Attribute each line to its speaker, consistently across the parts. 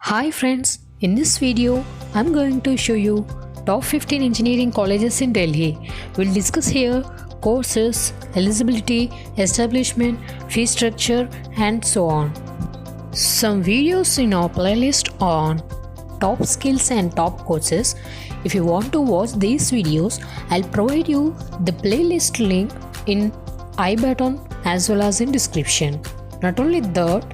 Speaker 1: Hi friends, in this video I'm going to show you top 15 engineering colleges in Delhi. We'll discuss here courses, eligibility, establishment, fee structure and so on. Some videos in our playlist on top skills and top courses. If you want to watch these videos, I'll provide you the playlist link in I button as well as in description. Not only that,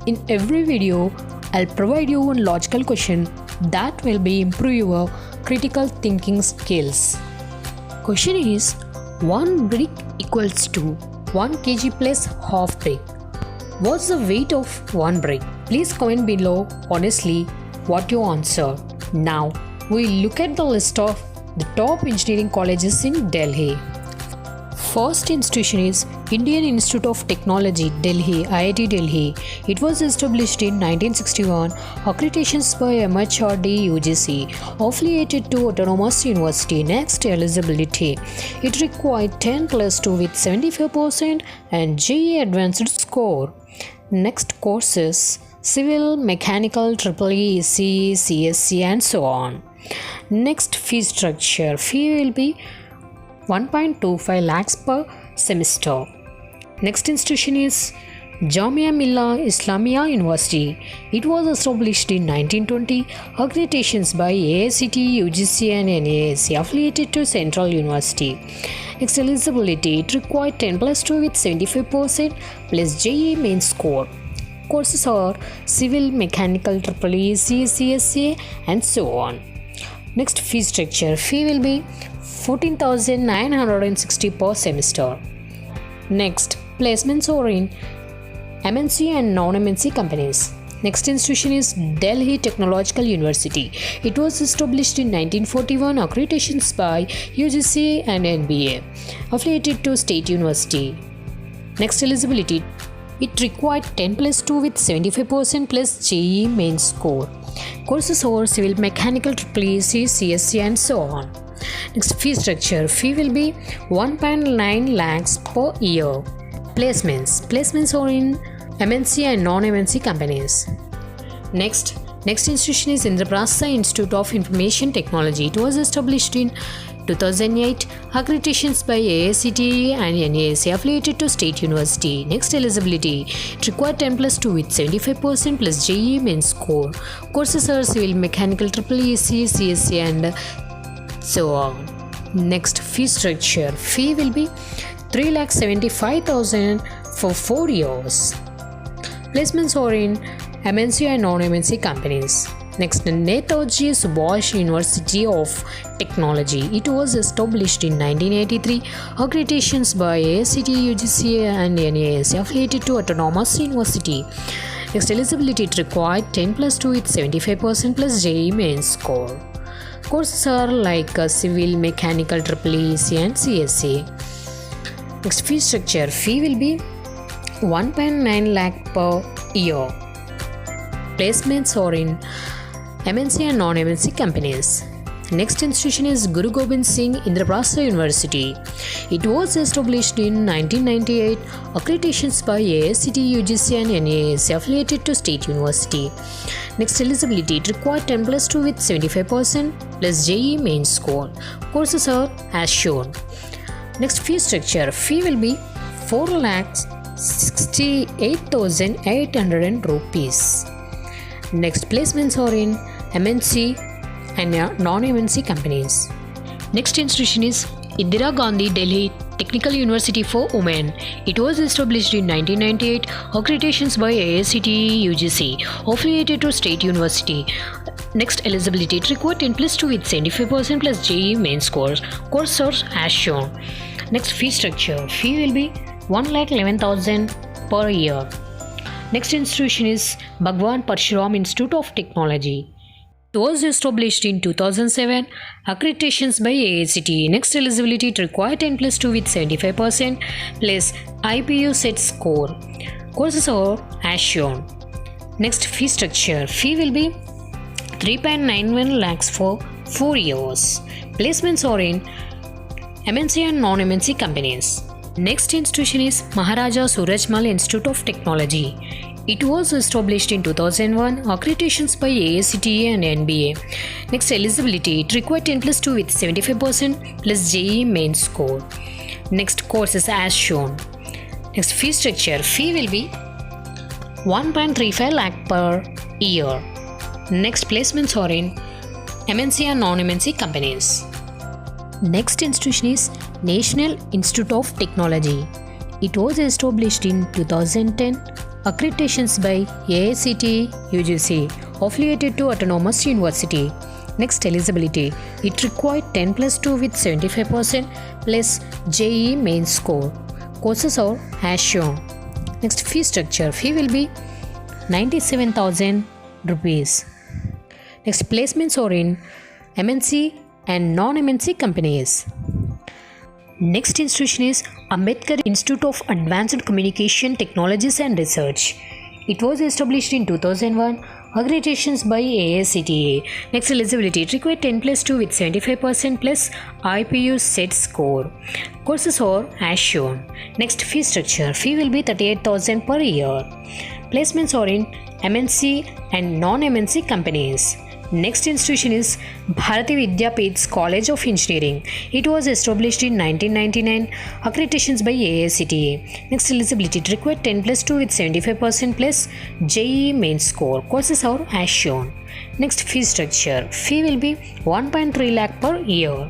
Speaker 1: in every video I'll provide you one logical question that will be improve your critical thinking skills. Question is, 1 brick equals to 1 kg plus half brick. What's the weight of 1 brick? Please comment below honestly what you answer. Now we'll look at the list of the top engineering colleges in Delhi. First institution is Indian Institute of Technology, Delhi, IIT Delhi. It was established in 1961. Accreditations by MHRD UGC. Affiliated to Autonomous University. Next, eligibility. It required 10 plus 2 with 75% and JEE Advanced score. Next courses: Civil, Mechanical, EEE, ECE, CSC and so on. Next, fee structure. Fee will be 1.25 lakhs per semester. Next institution is Jamia Millia Islamia University. It was established in 1920. Accreditations by AICTE, UGC and NAAC. Affiliated to Central University. Next, eligibility. It required 10 plus 2 with 75% plus JEE main score. Courses are Civil, Mechanical, EEE, CSA and so on. Next, fee structure. Fee will be 14,960 per semester. Next, placements are in MNC and non-MNC companies. Next institution is Delhi Technological University. It was established in 1941. Accreditations by UGC and NBA. Affiliated to State University. Next, eligibility. It required 10 plus 2 with 75% plus JEE main score. Courses are Civil, Mechanical, EEE, CSC and so on. Next, fee structure. Fee will be 1.9 lakhs per year. Placements are in MNC and non-MNC companies. Next institution is Indraprastha Institute of Information Technology. It was established in 2008. Accreditations by AICTE and NAAC. Affiliated to State University. Next, eligibility. It required 10 plus 2 with 75% plus JEE main score. Courses are Civil, Mechanical, EEE, CSC and so on. Next, fee structure. Fee will be 3,75,000 for 4 years. Placements are in MNC and non-MNC companies. Next, Netaji Subhash University of Technology. It was established in 1983. Accreditations by AICTE, UGC and NAAC. Affiliated to Autonomous University. Next, eligibility. It required 10 plus 2 with 75% plus JEE main score. Courses are like Civil, Mechanical, EEE, and CSA. Next, fee structure. Fee will be 1.9 lakh per year. Placements are in MNC and non-MNC companies. Next institution is Guru Gobind Singh Indraprastha University. It was established in 1998. Accreditations by AICTE, UGC and NAAC. Affiliated to State University. Next, eligibility. It required 10 plus 2 with 75% plus JEE main score. Courses are as shown. Next, fee structure. Fee will be 4,68,800 rupees. Next, placements are in MNC and non-MNC companies. Next institution is Indira Gandhi Delhi Technical University for Women. It was established in 1998. Accreditations by AICTE, UGC. Affiliated to State University. Next, eligibility. It required 10 plus 2 with 75% plus JEE main scores. Course source as shown. Next, fee structure. Fee will be 1,11,000 per year. Next institution is Bhagwan Parshuram Institute of Technology. It was established in 2007. Accreditations by AICTE. Next, eligibility. It required 10 plus 2 with 75% plus IPU set score. Courses are as shown. Next, fee structure. Fee will be 3.91 lakhs for 4 years. Placements are in MNC and non-MNC companies. Next institution is Maharaja Surajmal Institute of Technology. It was established in 2001, accreditations by AICTE and NBA. Next, eligibility. It required 10 plus 2 with 75% plus JEE main score. Next, courses as shown. Next, fee structure. Fee will be 1.35 lakh per year. Next, placements are in MNC and non-MNC companies. Next institution is National Institute of Technology. It was established in 2010, accreditations by AICTE UGC, affiliated to Autonomous University. Next, eligibility. It required 10 plus 2 with 75% plus JEE main score. Courses are as shown. Next, fee structure. Fee will be 97,000 rupees. Next, placements are in MNC and non-MNC companies. Next institution is Ambedkar Institute of Advanced Communication Technologies and Research. It was established in 2001, accreditations by AICTE. Next, eligibility. It required 10 plus 2 with 75% plus IPU set score. Courses are as shown. Next, fee structure. Fee will be 38,000 per year. Placements are in MNC and non-MNC companies. Next institution is Bharati Vidyapeeth College of Engineering. It was established in 1999, accreditations by AICTE. Next, eligibility. It required 10 plus 2 with 75% plus JEE main score. Courses are as shown. Next, fee structure. Fee will be 1.3 lakh per year.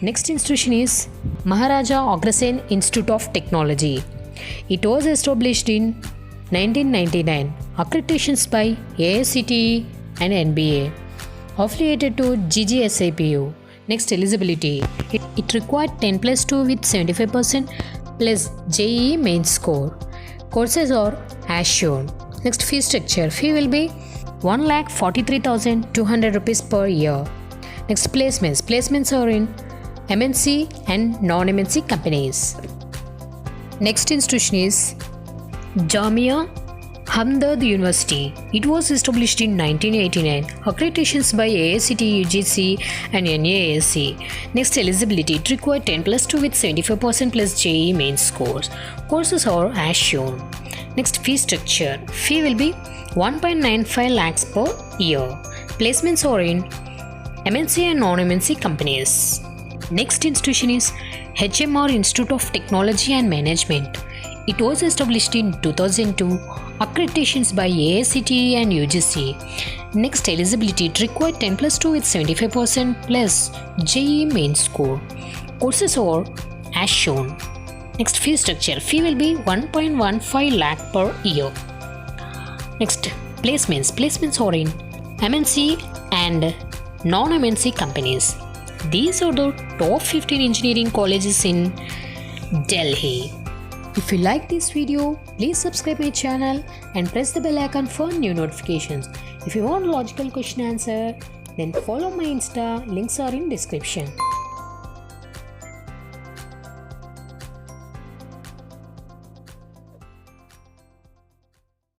Speaker 1: Next institution is Maharaja Agrasen Institute of Technology. It was established in 1999, accreditations by AICTE and NBA. Affiliated to GGSAPU. Next, eligibility. It required 10 plus 2 with 75% plus JEE main score. Courses are as shown. Next, fee structure. Fee will be 1,43,200 rupees per year. Next, placements. Placements are in MNC and non-MNC companies. Next institution is Jamia Hamdard University. It was established in 1989. Accreditations by AICTE UGC and NAAC. Next, eligibility. It required 10 plus 2 with 75% plus JEE main scores. Courses are as shown. Next, fee structure. Fee will be 1.95 lakhs per year. Placements are in MNC and non-MNC companies. Next institution is HMR Institute of Technology and Management. It was established in 2002, accreditations by AICTE and UGC. Next, eligibility. It required 10 plus 2 with 75% plus JEE main score. Courses are as shown. Next, fee structure. Fee will be 1.15 lakh per year. Next, placements. Placements are in MNC and non-MNC companies. These are the top 15 engineering colleges in Delhi. If you like this video, please subscribe my channel and press the bell icon for new notifications. If you want logical question answer, then follow my Insta, links are in description.